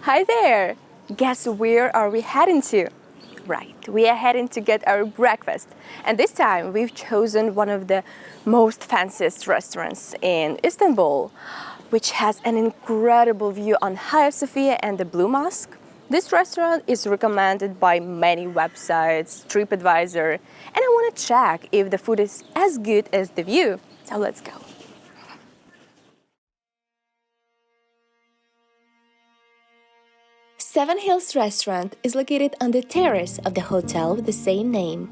Hi there! Guess where are we heading to? Right, we are heading to get our breakfast. And this time we've chosen one of the most fanciest restaurants in Istanbul, which has an incredible view on Hagia Sophia and the Blue Mosque. This restaurant is recommended by many websites, TripAdvisor, and I want to check if the food is as good as the view. So let's go. Seven Hills Restaurant is located on the terrace of the hotel with the same name.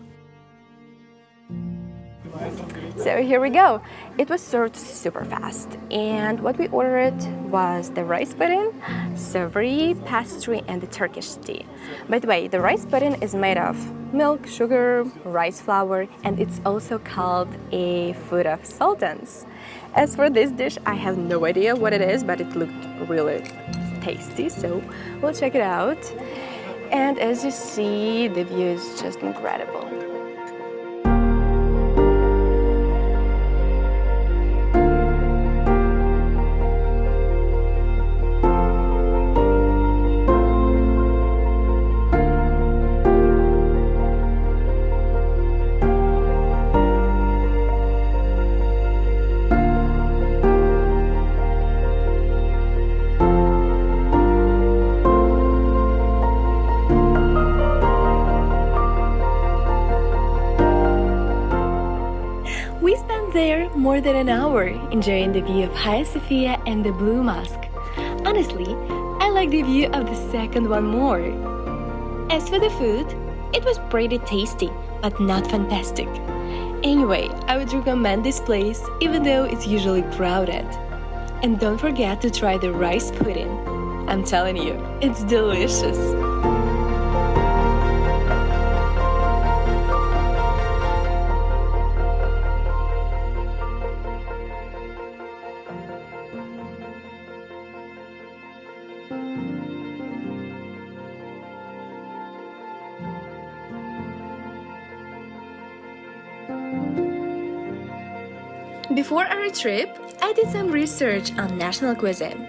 So here we go. It was served super fast, and what we ordered was the rice pudding, savory, pastry, and the Turkish tea. By the way, the rice pudding is made of milk, sugar, rice flour, and it's also called a food of sultans. As for this dish, I have no idea what it is, but it looked really tasty, so we'll check it out. And as you see, the view is just incredible. We spent there more than an hour enjoying the view of Hagia Sophia and the Blue Mosque. Honestly, I like the view of the second one more. As for the food, it was pretty tasty, but not fantastic. Anyway, I would recommend this place even though it's usually crowded. And don't forget to try the rice pudding. I'm telling you, it's delicious. Before our trip, I did some research on national cuisine.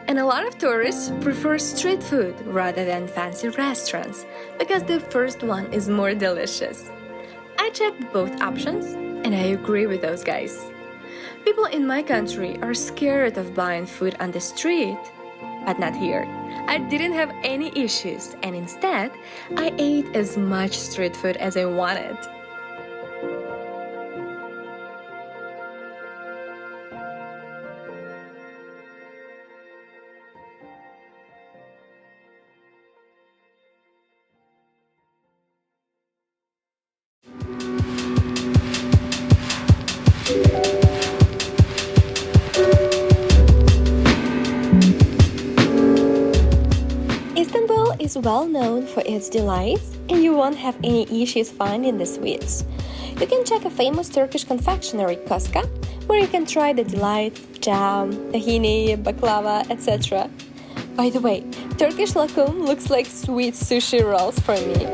And a lot of tourists prefer street food rather than fancy restaurants because the first one is more delicious. I checked both options and I agree with those guys. People in my country are scared of buying food on the street, but not here. I didn't have any issues, and instead, I ate as much street food as I wanted. Istanbul is well known for its delights, and you won't have any issues finding the sweets. You can check a famous Turkish confectionery, Koska, where you can try the delights, jam, tahini, baklava, etc. By the way, Turkish lokum looks like sweet sushi rolls for me.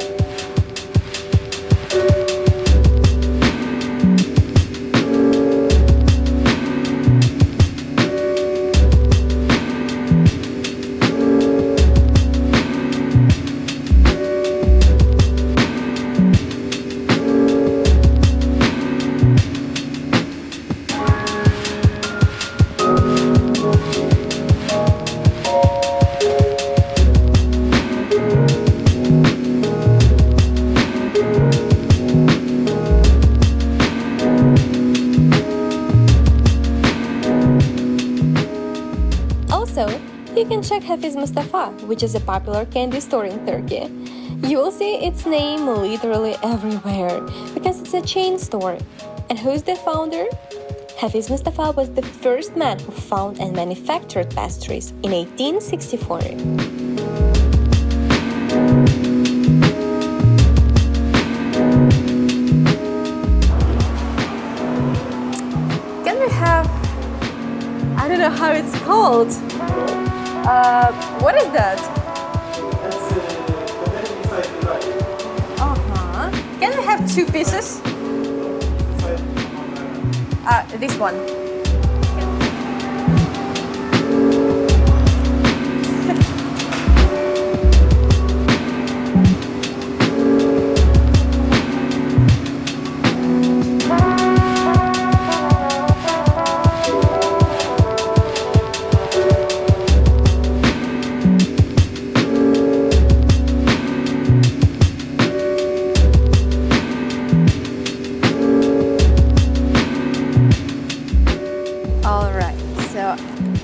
Also, you can check Hafiz Mustafa, which is a popular candy store in Turkey. You will see its name literally everywhere because it's a chain store. And who's the founder? Hafiz Mustafa was the first man who found and manufactured pastries in 1864. Can we have, I don't know how it's called. What is that? That's the bread inside the rice. Can we have two pieces? This one.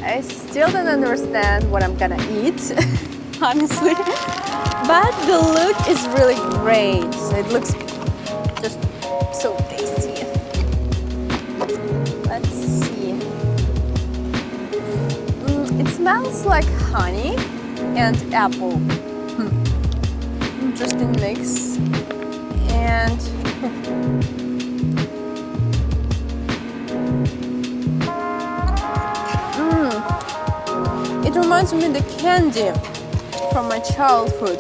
I still don't understand what I'm gonna eat, honestly. But the look is really great. So it looks just so tasty. Let's see. It smells like honey and apple. Interesting mix. And it reminds me of the candy from my childhood.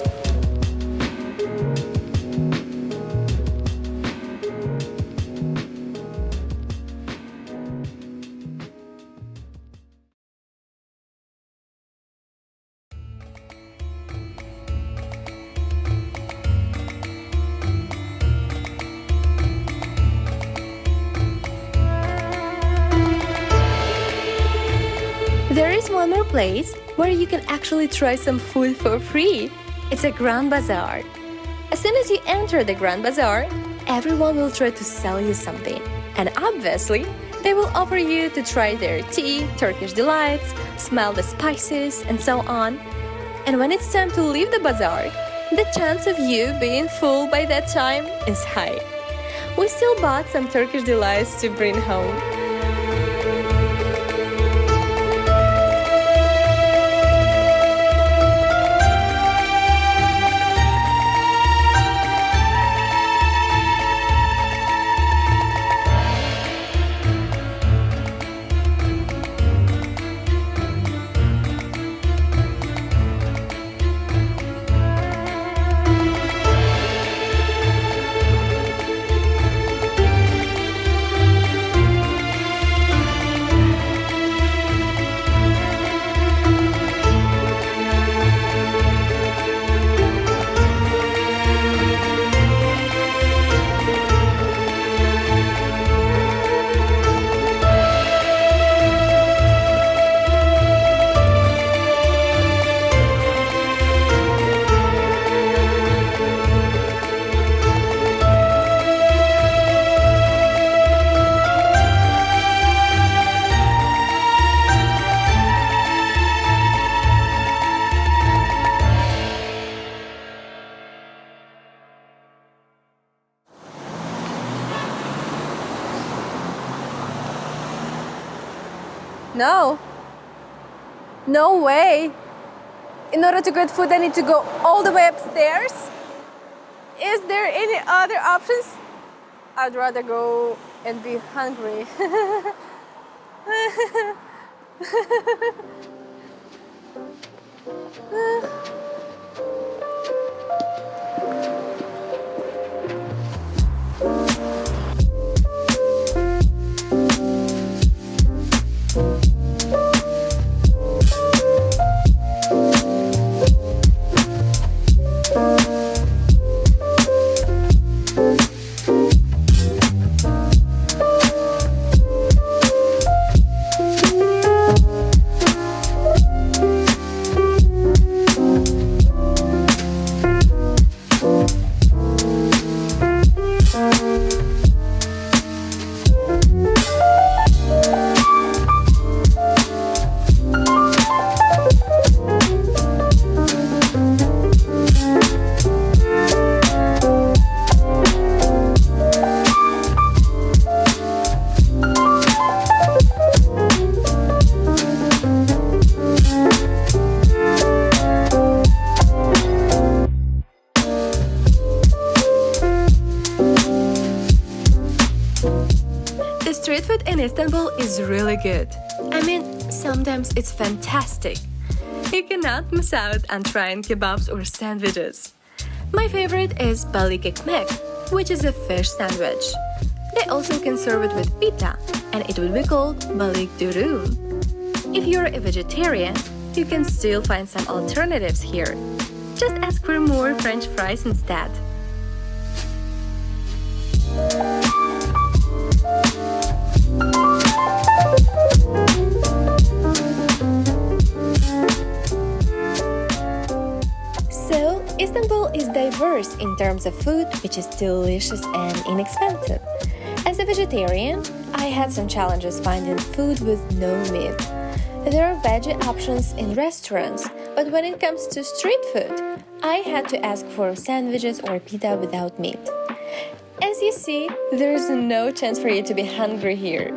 There is one more place where you can actually try some food for free. It's a Grand Bazaar. As soon as you enter the Grand Bazaar, everyone will try to sell you something. And obviously, they will offer you to try their tea, Turkish delights, smell the spices, and so on. And when it's time to leave the bazaar, the chance of you being full by that time is high. We still bought some Turkish delights to bring home. No. No way. In order to get food, I need to go all the way upstairs. Is there any other options? I'd rather go and be hungry. Street food in Istanbul is really good. I mean, sometimes it's fantastic. You cannot miss out on trying kebabs or sandwiches. My favorite is balık ekmek, which is a fish sandwich. They also can serve it with pita, and it would be called balık dürüm. If you're a vegetarian, you can still find some alternatives here. Just ask for more French fries instead. So, Istanbul is diverse in terms of food, which is delicious and inexpensive. As a vegetarian, I had some challenges finding food with no meat. There are veggie options in restaurants, but when it comes to street food, I had to ask for sandwiches or pita without meat. As you see, there is no chance for you to be hungry here.